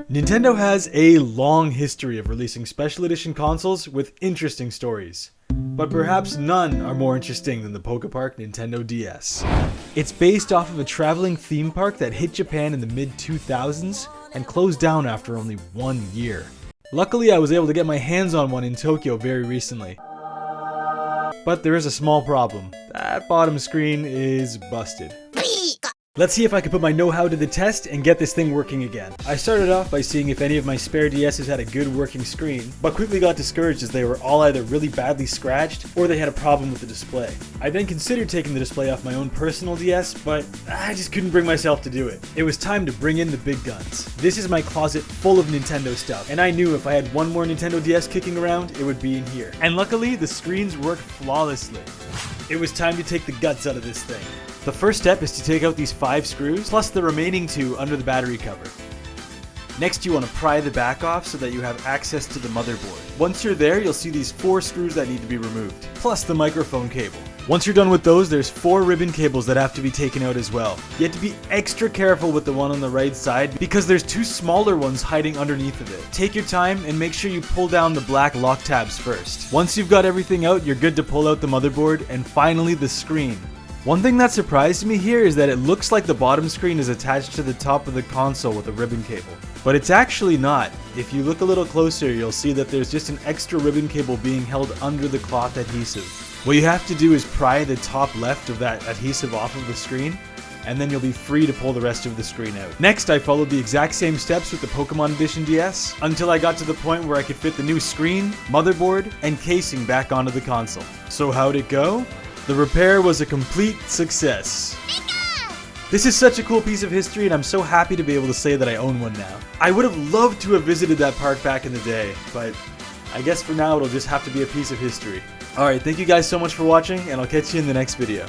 Nintendo has a long history of releasing special edition consoles with interesting stories. But perhaps none are more interesting than the Pokepark Nintendo DS. It's based off of a traveling theme park that hit Japan in the mid-2000s and closed down after only 1 year. Luckily, I was able to get my hands on one in Tokyo very recently. But there is a small problem. That bottom screen is busted. Let's see if I can put my know-how to the test and get this thing working again. I started off by seeing if any of my spare DSs had a good working screen, but quickly got discouraged as they were all either really badly scratched or they had a problem with the display. I then considered taking the display off my own personal DS, but I just couldn't bring myself to do it. It was time to bring in the big guns. This is my closet full of Nintendo stuff, and I knew if I had one more Nintendo DS kicking around, it would be in here. And luckily, the screens worked flawlessly. It was time to take the guts out of this thing. The first step is to take out these 5 screws, plus the remaining 2 under the battery cover. Next, you want to pry the back off so that you have access to the motherboard. Once you're there, you'll see these 4 screws that need to be removed, plus the microphone cable. Once you're done with those, there's 4 ribbon cables that have to be taken out as well. You have to be extra careful with the one on the right side because there's 2 smaller ones hiding underneath of it. Take your time and make sure you pull down the black lock tabs first. Once you've got everything out, you're good to pull out the motherboard and finally the screen. One thing that surprised me here is that it looks like the bottom screen is attached to the top of the console with a ribbon cable. But it's actually not. If you look a little closer, you'll see that there's just an extra ribbon cable being held under the cloth adhesive. What you have to do is pry the top left of that adhesive off of the screen, and then you'll be free to pull the rest of the screen out. Next, I followed the exact same steps with the Pokemon Edition DS, until I got to the point where I could fit the new screen, motherboard, and casing back onto the console. So how'd it go? The repair was a complete success. This is such a cool piece of history, and I'm so happy to be able to say that I own one now. I would have loved to have visited that park back in the day, but I guess for now it'll just have to be a piece of history. Alright, thank you guys so much for watching, and I'll catch you in the next video.